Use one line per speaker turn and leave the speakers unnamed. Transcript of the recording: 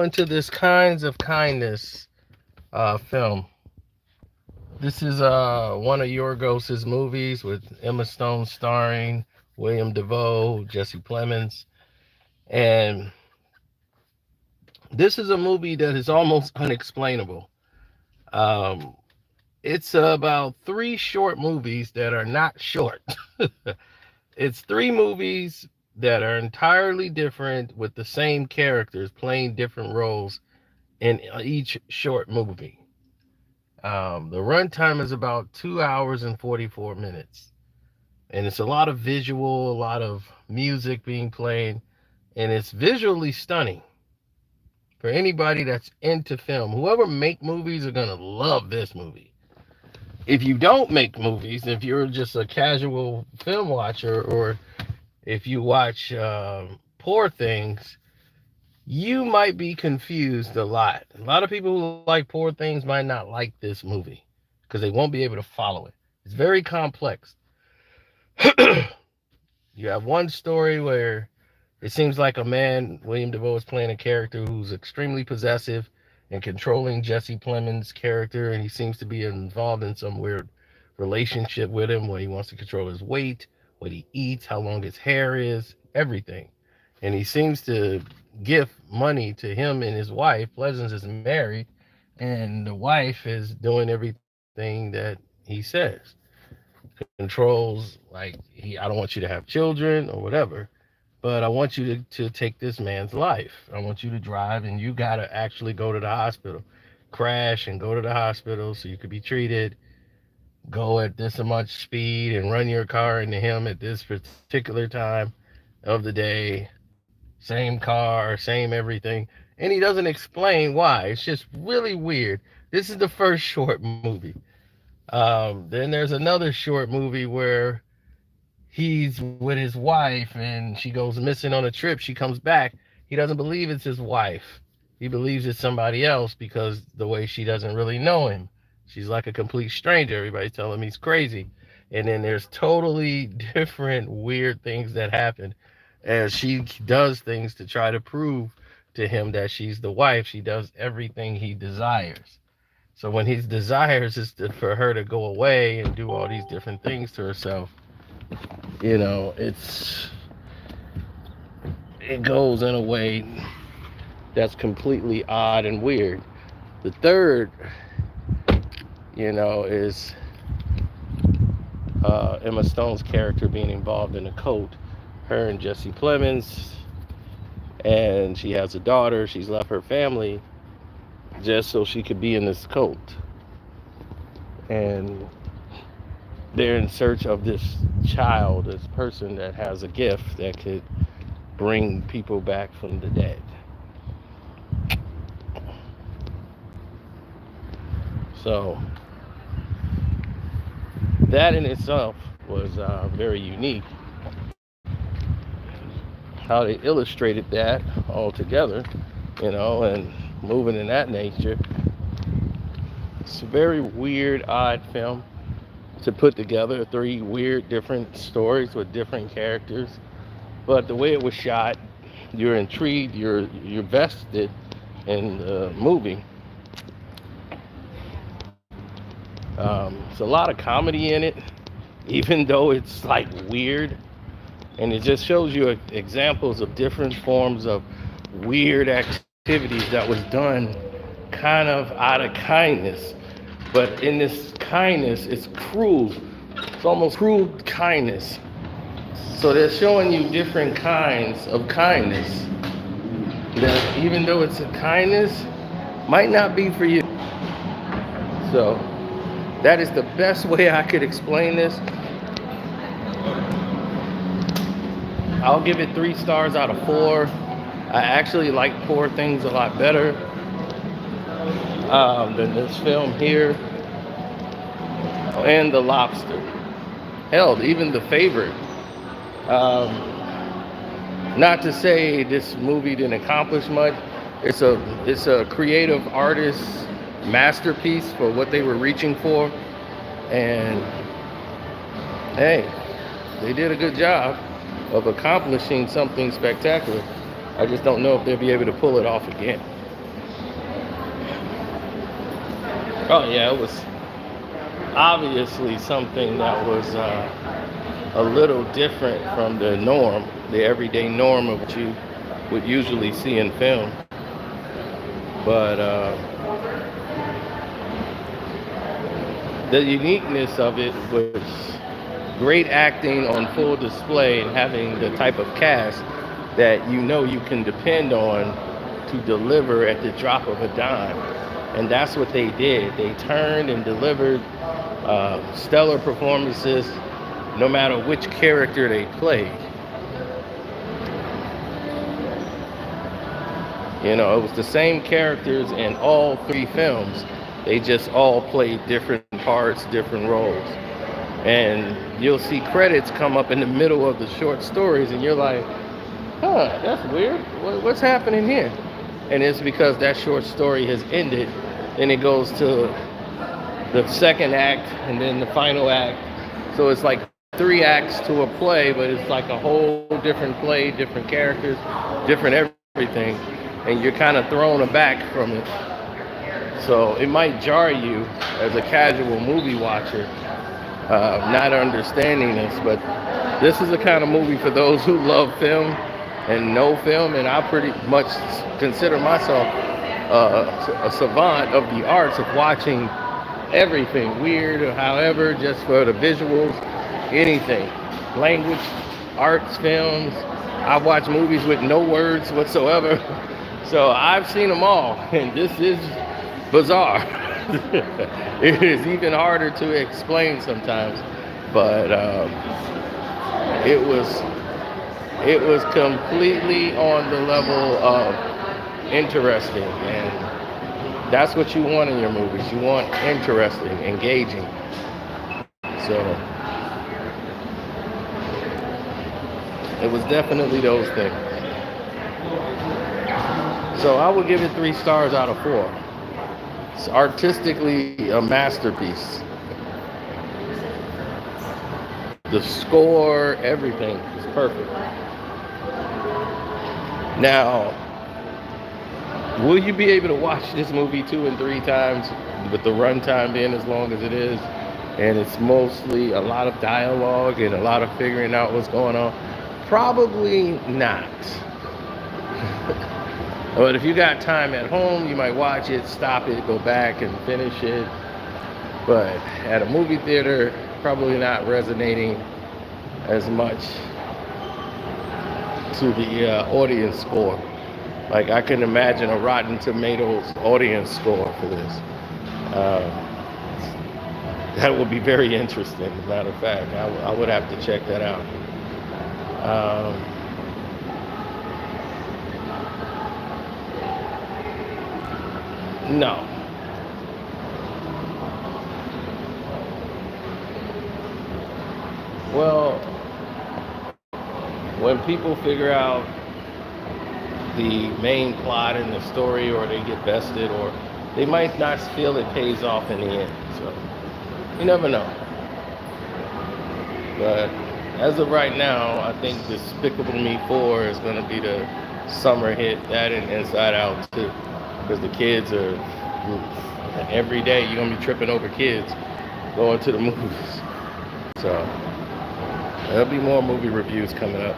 into this Kinds of Kindness film. This is one of Yorgos's movies with Emma Stone starring, William Defoe, Jesse Plemons, and this is a movie that is almost unexplainable. Um, it's about three short movies that are not short. It's three movies that are entirely different with the same characters playing different roles in each short movie. The runtime is about 2 hours and 44 minutes. And it's a lot of visual, a lot of music being played, and it's visually stunning. For anybody that's into film, whoever make movies are going to love this movie. If you don't make movies, if you're just a casual film watcher, or if you watch Poor Things, you might be confused a lot. A lot of people who like Poor Things might not like this movie because they won't be able to follow it. It's very complex. You have one story where it seems like a man, William Defoe, is playing a character who's extremely possessive and controlling Jesse Plemons' character, and he seems to be involved in some weird relationship with him where he wants to control his weight, what he eats, how long his hair is, everything. And he seems to give money to him and his wife. Pleasance is married, and the wife is doing everything that he says. Controls like I don't want you to have children or whatever, but I want you to take this man's life. I want you to drive, and you got to actually go to the hospital, crash and go to the hospital so you could be treated. Go at this much speed and run your car into him at this particular time of the day. Same car, same everything. And he doesn't explain why. It's just really weird. This is the first short movie. Then there's another short movie where he's with his wife and she goes missing on a trip. She comes back. He doesn't believe it's his wife. He believes it's somebody else because the way she doesn't really know him. She's like a complete stranger. Everybody's telling him he's crazy. And then there's totally different weird things that happen as she does things to try to prove to him that she's the wife. She does everything he desires. So when his desires is for her to go away and do all these different things to herself, it goes in a way that's completely odd and weird. The third, is Emma Stone's character being involved in a cult. Her and Jesse Plemons, and she has a daughter. She's left her family just so she could be in this cult. And they're in search of this child, this person that has a gift that could bring people back from the dead. So that in itself was very unique. How they illustrated that all together, and moving in that nature. It's a very weird, odd film to put together. Three weird, different stories with different characters. But the way it was shot, you're intrigued, you're vested in the movie. It's a lot of comedy in it, even though it's like weird, and it just shows you examples of different forms of weird activities that was done kind of out of kindness. But in this kindness, it's cruel. It's almost cruel kindness. So they're showing you different kinds of kindness that even though it's a kindness, might not be for you. So that is the best way I could explain this. I'll give it 3 stars out of 4. I actually like Poor Things a lot better than this film here and The Lobster. Hell, even The Favorite. Not to say this movie didn't accomplish much. It's a creative artist masterpiece for what they were reaching for, and hey, they did a good job of accomplishing something spectacular. I just don't know if they'll be able to pull it off again. Oh yeah, it was obviously something that was a little different from the norm, the everyday norm of what you would usually see in film. But the uniqueness of it was great acting on full display and having the type of cast that you know you can depend on to deliver at the drop of a dime. And that's what they did. They turned and delivered stellar performances no matter which character they played. You know, it was the same characters in all three films. They just all played different parts, different roles. And you'll see credits come up in the middle of the short stories, and you're like, huh, that's weird. What's happening here? And it's because that short story has ended. Then it goes to the second act and then the final act. So it's like three acts to a play, but it's like a whole different play, different characters, different everything. And you're kind of thrown aback from it. So it might jar you as a casual movie watcher, not understanding this, but this is the kind of movie for those who love film and know film, and I pretty much consider myself a savant of the arts of watching everything, weird or however, just for the visuals, anything, language, arts, films. I watch movies with no words whatsoever, so I've seen them all, and this is bizarre. It is even harder to explain sometimes, but it was completely on the level of interesting, and that's what you want in your movies. You want interesting, engaging. So it was definitely those things. So I would give it 3 stars out of 4. It's artistically a masterpiece. The score, everything is perfect. Now, will you be able to watch this movie 2 and 3 times with the runtime being as long as it is? And it's mostly a lot of dialogue and a lot of figuring out what's going on. Probably not. But if you got time at home, you might watch it, stop it, go back and finish it. But at a movie theater, probably not resonating as much to the audience score. Like I can imagine a Rotten Tomatoes audience score for this. That would be very interesting, as a matter of fact. I would have to check that out. No. Well, when people figure out the main plot in the story, or they get bested, or they might not feel it pays off in the end. So you never know. But as of right now, I think Despicable Me 4 is going to be the summer hit. That and Inside Out too, because the kids are every day you're gonna be tripping over kids going to the movies. So there'll be more movie reviews coming up.